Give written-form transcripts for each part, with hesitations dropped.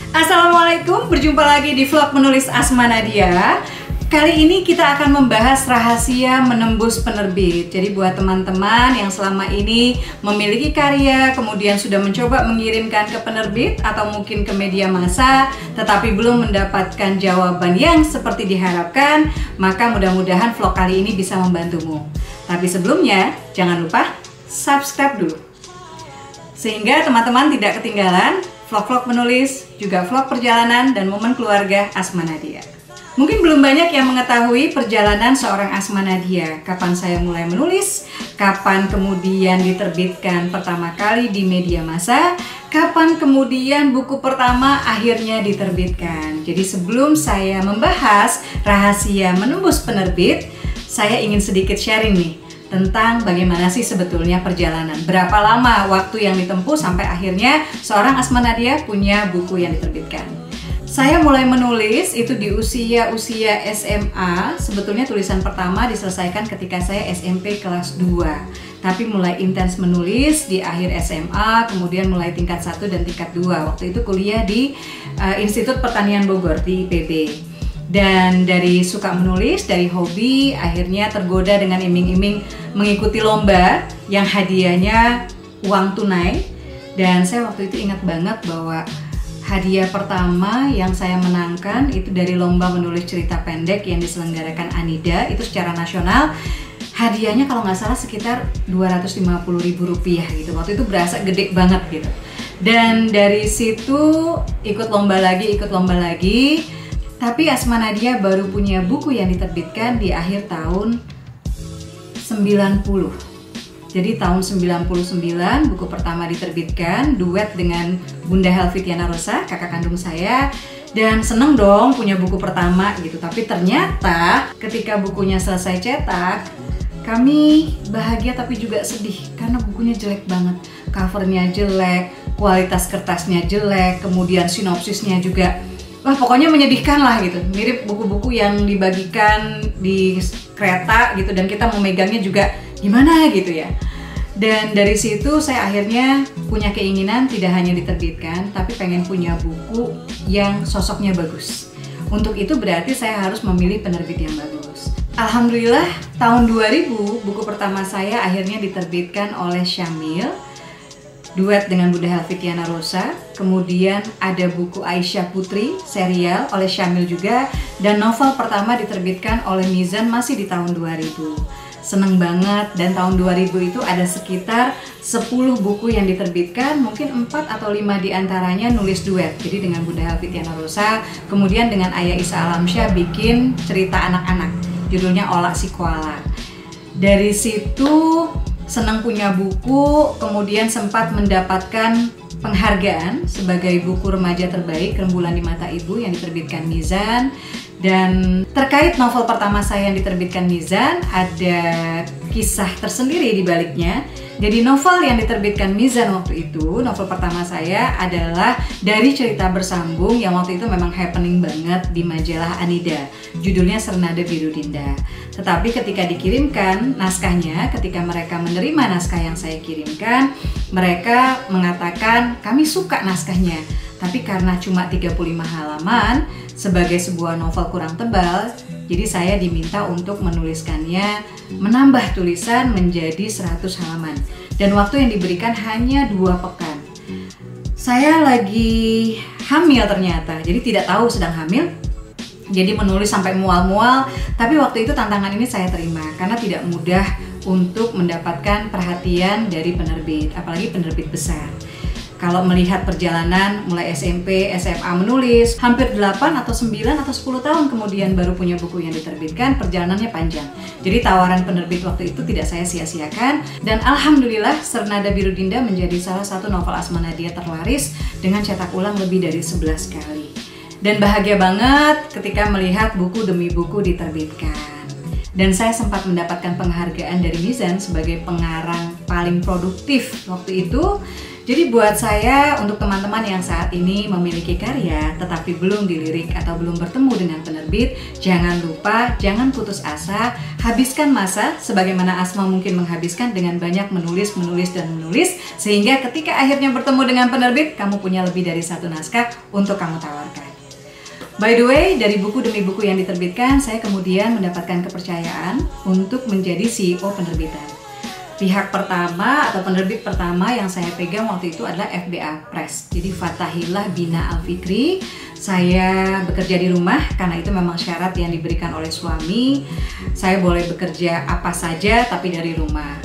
Assalamualaikum, berjumpa lagi di vlog menulis Asma Nadia. Kali ini kita akan membahas rahasia menembus penerbit. Jadi buat teman-teman yang selama ini memiliki karya, kemudian sudah mencoba mengirimkan ke penerbit atau mungkin ke media massa, tetapi belum mendapatkan jawaban yang seperti diharapkan, maka mudah-mudahan vlog kali ini bisa membantumu. Tapi sebelumnya, jangan lupa subscribe dulu, sehingga teman-teman tidak ketinggalan vlog-vlog menulis, juga vlog perjalanan dan momen keluarga Asma Nadia. Mungkin belum banyak yang mengetahui perjalanan seorang Asma Nadia. Kapan saya mulai menulis, kapan kemudian diterbitkan pertama kali di media massa, kapan kemudian buku pertama akhirnya diterbitkan. Jadi sebelum saya membahas rahasia menembus penerbit, saya ingin sedikit sharing nih tentang bagaimana sih sebetulnya perjalanan. Berapa lama waktu yang ditempuh sampai akhirnya seorang Asma Nadia punya buku yang diterbitkan. Saya mulai menulis itu di usia SMA. Sebetulnya tulisan pertama diselesaikan ketika saya SMP kelas 2. Tapi mulai intens menulis di akhir SMA, kemudian mulai tingkat 1 dan tingkat 2. Waktu itu kuliah di Institut Pertanian Bogor, di IPB. Dan dari suka menulis, dari hobi, akhirnya tergoda dengan iming-iming mengikuti lomba yang hadiahnya uang tunai. Dan saya waktu itu ingat banget bahwa hadiah pertama yang saya menangkan itu dari lomba menulis cerita pendek yang diselenggarakan Anida, itu secara nasional. Hadiahnya kalau nggak salah sekitar Rp250.000 gitu. Waktu itu berasa gede banget gitu. Dan dari situ ikut lomba lagi. Tapi Asma Nadia baru punya buku yang diterbitkan di akhir tahun 90. Jadi tahun 99 buku pertama diterbitkan, duet dengan Bunda Helvitiana Rosa, kakak kandung saya. Dan seneng dong punya buku pertama gitu. Tapi ternyata ketika bukunya selesai cetak, kami bahagia tapi juga sedih karena bukunya jelek banget. Covernya jelek, kualitas kertasnya jelek, kemudian sinopsisnya juga, wah pokoknya menyedihkan lah gitu. Mirip buku-buku yang dibagikan di kereta gitu dan kita memegangnya juga gimana gitu ya. Dan dari situ saya akhirnya punya keinginan tidak hanya diterbitkan, tapi pengen punya buku yang sosoknya bagus. Untuk itu berarti saya harus memilih penerbit yang bagus. Alhamdulillah tahun 2000 buku pertama saya akhirnya diterbitkan oleh Syamil, duet dengan Bunda Helvitiana Rosa. Kemudian ada buku Aisyah Putri, serial oleh Syamil juga. Dan novel pertama diterbitkan oleh Mizan masih di tahun 2000. Seneng banget, dan tahun 2000 itu ada sekitar 10 buku yang diterbitkan, mungkin 4 atau 5 diantaranya nulis duet. Jadi dengan Bunda Helvitiana Rosa, kemudian dengan Ayah Isa Alamsyah bikin cerita anak-anak, judulnya Olak Si Koala. Dari situ senang punya buku, kemudian sempat mendapatkan penghargaan sebagai buku remaja terbaik Rembulan di Mata Ibu yang diterbitkan Mizan. Dan terkait novel pertama saya yang diterbitkan Mizan, ada kisah tersendiri di baliknya. Jadi novel yang diterbitkan Mizan waktu itu, novel pertama saya adalah dari cerita bersambung yang waktu itu memang happening banget di majalah Anida. Judulnya Sernada Biru Dinda. Tetapi ketika dikirimkan naskahnya, ketika mereka menerima naskah yang saya kirimkan, mereka mengatakan kami suka naskahnya. Tapi karena cuma 35 halaman, sebagai sebuah novel kurang tebal, jadi saya diminta untuk menuliskannya, menambah tulisan menjadi 100 halaman. Dan waktu yang diberikan hanya 2 pekan. Saya lagi hamil ternyata, jadi tidak tahu sedang hamil. Jadi menulis sampai mual-mual, tapi waktu itu tantangan ini saya terima karena tidak mudah untuk mendapatkan perhatian dari penerbit, apalagi penerbit besar. Kalau melihat perjalanan mulai SMP, SMA menulis, hampir 8 atau 9 atau 10 tahun kemudian baru punya buku yang diterbitkan, perjalanannya panjang. Jadi tawaran penerbit waktu itu tidak saya sia-siakan, dan alhamdulillah Sernada Biru Dinda menjadi salah satu novel Asma Nadia terlaris dengan cetak ulang lebih dari 11 kali. Dan bahagia banget ketika melihat buku demi buku diterbitkan. Dan saya sempat mendapatkan penghargaan dari Mizan sebagai pengarang paling produktif waktu itu. Jadi buat saya, untuk teman-teman yang saat ini memiliki karya tetapi belum dilirik atau belum bertemu dengan penerbit, jangan lupa, jangan putus asa, habiskan masa sebagaimana Asma mungkin menghabiskan dengan banyak menulis, sehingga ketika akhirnya bertemu dengan penerbit, kamu punya lebih dari satu naskah untuk kamu tawarkan. By the way, dari buku demi buku yang diterbitkan, saya kemudian mendapatkan kepercayaan untuk menjadi CEO penerbitan. Pihak pertama atau penerbit pertama yang saya pegang waktu itu adalah FBA Press. Jadi Fathahillah Bina Alfikri. Saya bekerja di rumah karena itu memang syarat yang diberikan oleh suami. Saya boleh bekerja apa saja tapi dari rumah.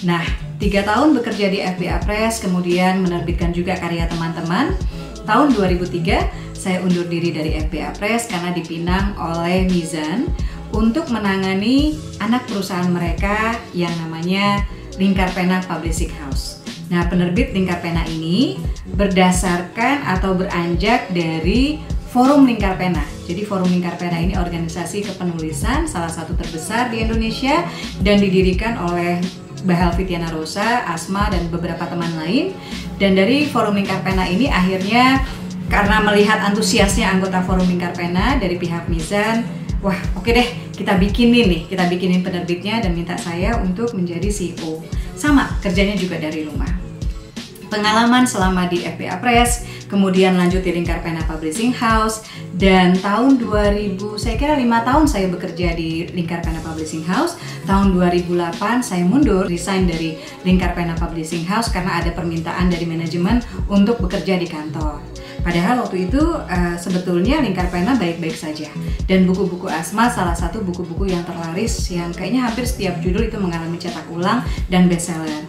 Nah, 3 tahun bekerja di FBA Press, kemudian menerbitkan juga karya teman-teman. Tahun 2003 saya undur diri dari FBA Press karena dipinang oleh Mizan untuk menangani anak perusahaan mereka yang namanya Lingkar Pena Publishing House. Nah, penerbit Lingkar Pena ini berdasarkan atau beranjak dari Forum Lingkar Pena. Jadi Forum Lingkar Pena ini organisasi kepenulisan salah satu terbesar di Indonesia dan didirikan oleh Mbak Helvitiana Rosa, Asma, dan beberapa teman lain. Dan dari Forum Lingkar Pena ini akhirnya karena melihat antusiasnya anggota Forum Lingkar Pena dari pihak Mizan, wah oke deh, kita bikinin penerbitnya dan minta saya untuk menjadi CEO. Sama, kerjanya juga dari rumah. Pengalaman selama di FBA Press, kemudian lanjut di Lingkar Pena Publishing House, dan tahun 2000, saya kira 5 tahun saya bekerja di Lingkar Pena Publishing House. Tahun 2008 saya mundur, resign dari Lingkar Pena Publishing House karena ada permintaan dari manajemen untuk bekerja di kantor. Padahal waktu itu sebetulnya Lingkar Pena baik-baik saja. Dan buku-buku Asma salah satu buku-buku yang terlaris yang kayaknya hampir setiap judul itu mengalami cetak ulang dan bestseller.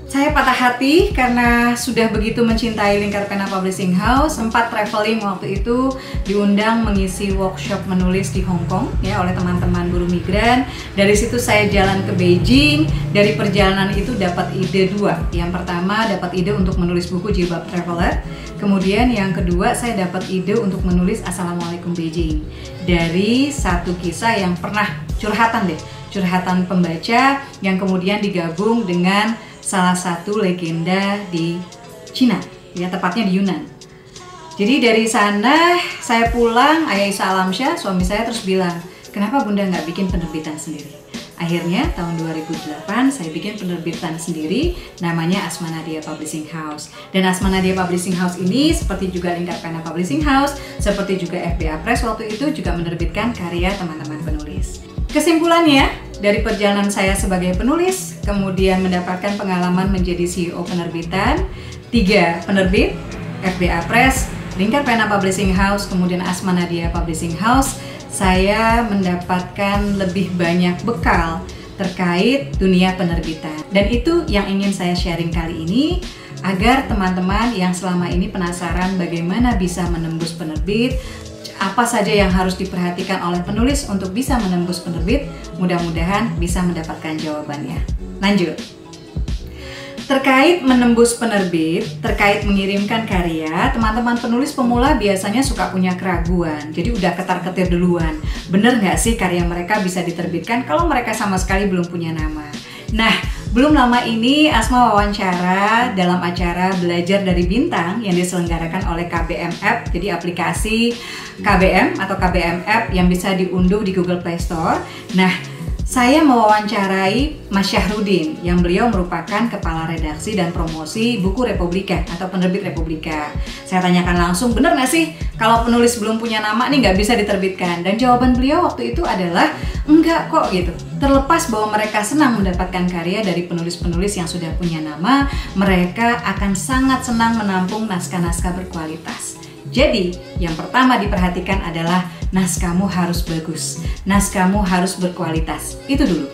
Saya patah hati karena sudah begitu mencintai Lingkar Pena Publishing House, sempat traveling waktu itu, diundang mengisi workshop menulis di Hong Kong ya oleh teman-teman buruh migran. Dari situ saya jalan ke Beijing. Dari perjalanan itu dapat ide 2. Yang pertama dapat ide untuk menulis buku Jilbab Traveler. Kemudian yang kedua saya dapat ide untuk menulis Assalamualaikum Beijing. Dari satu kisah yang pernah curhatan pembaca yang kemudian digabung dengan salah satu legenda di Cina, ya tepatnya di Yunan. Jadi dari sana saya pulang, Ayah Isa Alamsyah, suami saya terus bilang, kenapa Bunda nggak bikin penerbitan sendiri? Akhirnya tahun 2008 saya bikin penerbitan sendiri, namanya Asma Nadia Publishing House. Dan Asma Nadia Publishing House ini seperti juga Lingkar Pena Publishing House, seperti juga FBA Press waktu itu juga menerbitkan karya teman-teman penulis. Kesimpulannya, dari perjalanan saya sebagai penulis, kemudian mendapatkan pengalaman menjadi CEO penerbitan, 3 penerbit, FBA Press, Lingkar Pena Publishing House, kemudian Asma Nadia Publishing House, saya mendapatkan lebih banyak bekal terkait dunia penerbitan. Dan itu yang ingin saya sharing kali ini, agar teman-teman yang selama ini penasaran bagaimana bisa menembus penerbit, apa saja yang harus diperhatikan oleh penulis untuk bisa menembus penerbit, mudah-mudahan bisa mendapatkan jawabannya. Lanjut. Terkait menembus penerbit, terkait mengirimkan karya, teman-teman penulis pemula biasanya suka punya keraguan. Jadi udah ketar-ketir duluan. Bener nggak sih karya mereka bisa diterbitkan kalau mereka sama sekali belum punya nama? Nah, belum lama ini Asma wawancara dalam acara Belajar dari Bintang yang diselenggarakan oleh KBM App, jadi aplikasi KBM atau KBM App yang bisa diunduh di Google Play Store. Nah, saya mewawancarai Mas Syahrudin yang beliau merupakan kepala redaksi dan promosi buku Republika atau penerbit Republika. Saya tanyakan langsung, bener nggak sih kalau penulis belum punya nama nih nggak bisa diterbitkan? Dan jawaban beliau waktu itu adalah enggak kok gitu. Terlepas bahwa mereka senang mendapatkan karya dari penulis-penulis yang sudah punya nama, mereka akan sangat senang menampung naskah-naskah berkualitas. Jadi, yang pertama diperhatikan adalah naskahmu harus bagus, naskahmu harus berkualitas. Itu dulu.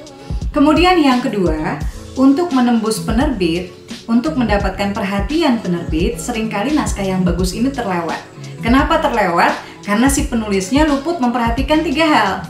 Kemudian yang kedua, untuk menembus penerbit, untuk mendapatkan perhatian penerbit, seringkali naskah yang bagus ini terlewat. Kenapa terlewat? Karena si penulisnya luput memperhatikan 3 hal.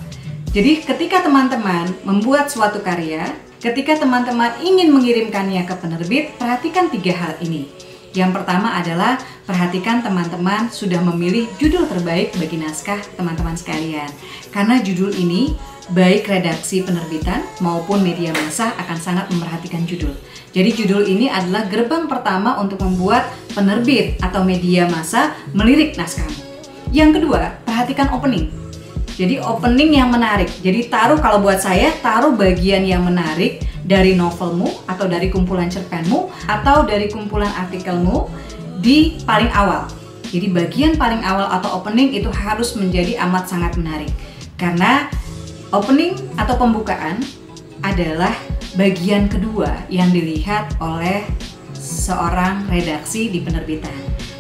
Jadi ketika teman-teman membuat suatu karya, ketika teman-teman ingin mengirimkannya ke penerbit, perhatikan 3 hal ini. Yang pertama adalah perhatikan teman-teman sudah memilih judul terbaik bagi naskah teman-teman sekalian. Karena judul ini baik redaksi penerbitan maupun media massa akan sangat memerhatikan judul. Jadi judul ini adalah gerbang pertama untuk membuat penerbit atau media massa melirik naskah. Yang kedua, perhatikan opening. Jadi opening yang menarik. Jadi kalau buat saya, taruh bagian yang menarik dari novelmu atau dari kumpulan cerpenmu atau dari kumpulan artikelmu di paling awal. Jadi bagian paling awal atau opening itu harus menjadi amat sangat menarik. Karena opening atau pembukaan adalah bagian kedua yang dilihat oleh seorang redaksi di penerbitan.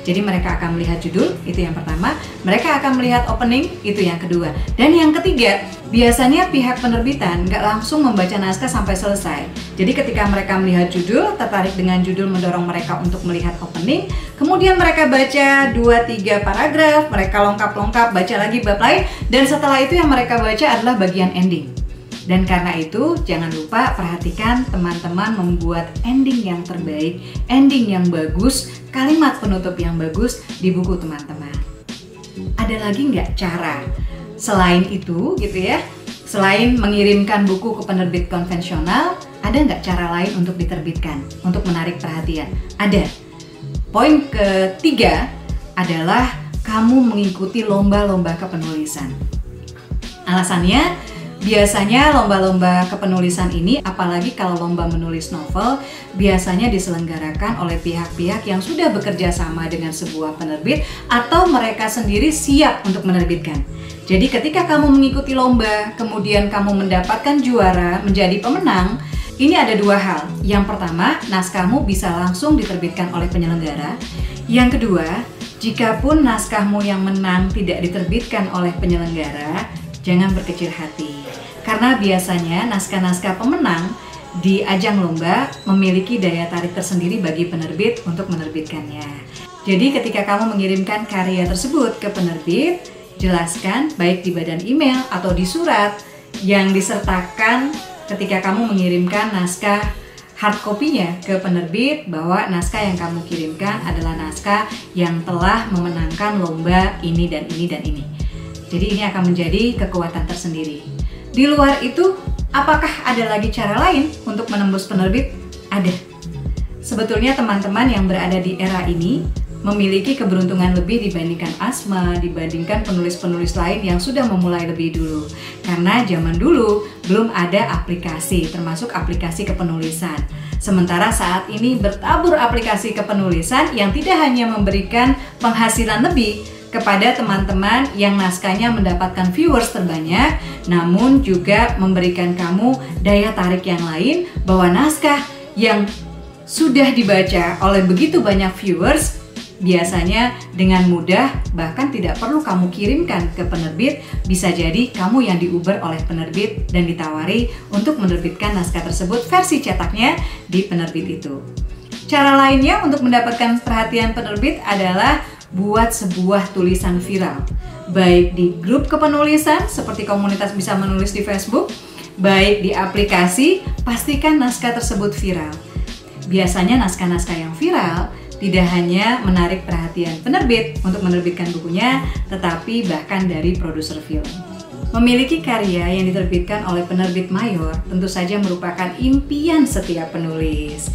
Jadi mereka akan melihat judul, itu yang pertama. Mereka akan melihat opening, itu yang kedua. Dan yang ketiga, biasanya pihak penerbitan nggak langsung membaca naskah sampai selesai. Jadi ketika mereka melihat judul, tertarik dengan judul mendorong mereka untuk melihat opening. Kemudian mereka baca 2-3 paragraf, mereka lengkap-lengkap, baca lagi bab lain. Dan setelah itu yang mereka baca adalah bagian ending. Dan karena itu, jangan lupa perhatikan teman-teman membuat ending yang terbaik, ending yang bagus, kalimat penutup yang bagus di buku teman-teman. Ada lagi nggak cara selain itu gitu ya? Selain mengirimkan buku ke penerbit konvensional, ada nggak cara lain untuk diterbitkan, untuk menarik perhatian? Ada. Poin ketiga adalah kamu mengikuti lomba-lomba kepenulisan. Alasannya, biasanya lomba-lomba kepenulisan ini, apalagi kalau lomba menulis novel, biasanya diselenggarakan oleh pihak-pihak yang sudah bekerja sama dengan sebuah penerbit atau mereka sendiri siap untuk menerbitkan. Jadi ketika kamu mengikuti lomba, kemudian kamu mendapatkan juara, menjadi pemenang, ini ada dua hal. Yang pertama, naskahmu bisa langsung diterbitkan oleh penyelenggara. Yang kedua, jikapun naskahmu yang menang tidak diterbitkan oleh penyelenggara, jangan berkecil hati, karena biasanya naskah-naskah pemenang di ajang lomba memiliki daya tarik tersendiri bagi penerbit untuk menerbitkannya. Jadi ketika kamu mengirimkan karya tersebut ke penerbit, jelaskan baik di badan email atau di surat yang disertakan ketika kamu mengirimkan naskah hard copy-nya ke penerbit bahwa naskah yang kamu kirimkan adalah naskah yang telah memenangkan lomba ini dan ini dan ini. Jadi ini akan menjadi kekuatan tersendiri. Di luar itu, apakah ada lagi cara lain untuk menembus penerbit? Ada. Sebetulnya teman-teman yang berada di era ini memiliki keberuntungan lebih dibandingkan Asma, dibandingkan penulis-penulis lain yang sudah memulai lebih dulu. Karena zaman dulu belum ada aplikasi, termasuk aplikasi kepenulisan. Sementara saat ini bertabur aplikasi kepenulisan yang tidak hanya memberikan penghasilan lebih kepada teman-teman yang naskahnya mendapatkan viewers terbanyak, namun juga memberikan kamu daya tarik yang lain bahwa naskah yang sudah dibaca oleh begitu banyak viewers biasanya dengan mudah, bahkan tidak perlu kamu kirimkan ke penerbit, bisa jadi kamu yang diuber oleh penerbit dan ditawari untuk menerbitkan naskah tersebut versi cetaknya di penerbit itu. Cara lainnya untuk mendapatkan perhatian penerbit adalah buat sebuah tulisan viral, baik di grup kepenulisan seperti komunitas bisa menulis di Facebook, baik di aplikasi, pastikan naskah tersebut viral. Biasanya naskah-naskah yang viral tidak hanya menarik perhatian penerbit untuk menerbitkan bukunya, tetapi bahkan dari produser film. Memiliki karya yang diterbitkan oleh penerbit mayor tentu saja merupakan impian setiap penulis.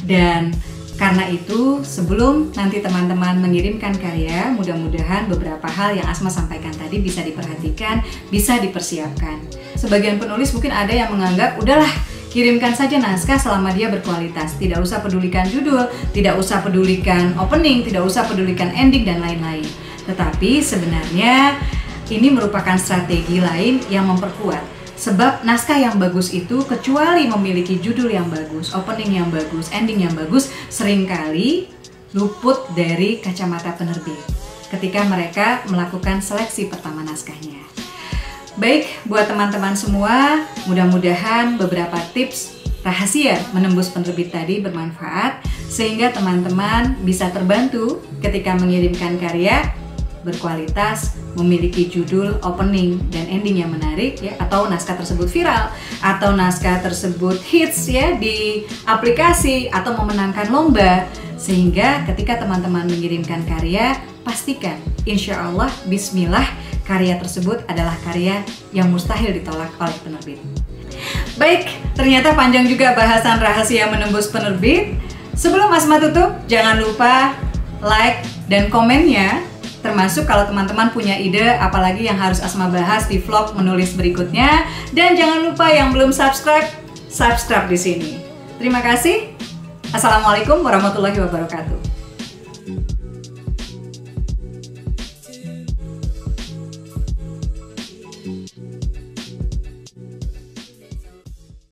Dan karena itu, sebelum nanti teman-teman mengirimkan karya, mudah-mudahan beberapa hal yang Asma sampaikan tadi bisa diperhatikan, bisa dipersiapkan. Sebagian penulis mungkin ada yang menganggap, udahlah, kirimkan saja naskah selama dia berkualitas. Tidak usah pedulikan judul, tidak usah pedulikan opening, tidak usah pedulikan ending, dan lain-lain. Tetapi sebenarnya ini merupakan strategi lain yang memperkuat. Sebab naskah yang bagus itu kecuali memiliki judul yang bagus, opening yang bagus, ending yang bagus, seringkali luput dari kacamata penerbit ketika mereka melakukan seleksi pertama naskahnya. Baik, buat teman-teman semua, mudah-mudahan beberapa tips rahasia menembus penerbit tadi bermanfaat sehingga teman-teman bisa terbantu ketika mengirimkan karya berkualitas, memiliki judul, opening, dan ending yang menarik ya, atau naskah tersebut viral, atau naskah tersebut hits ya di aplikasi atau memenangkan lomba, sehingga ketika teman-teman mengirimkan karya, pastikan insya Allah bismillah karya tersebut adalah karya yang mustahil ditolak oleh penerbit. Baik, ternyata panjang juga bahasan rahasia menembus penerbit. Sebelum Asma tutup, jangan lupa like dan komennya, termasuk kalau teman-teman punya ide apalagi yang harus Asma bahas di vlog menulis berikutnya. Dan jangan lupa yang belum subscribe di sini. Terima kasih. Assalamualaikum warahmatullahi wabarakatuh.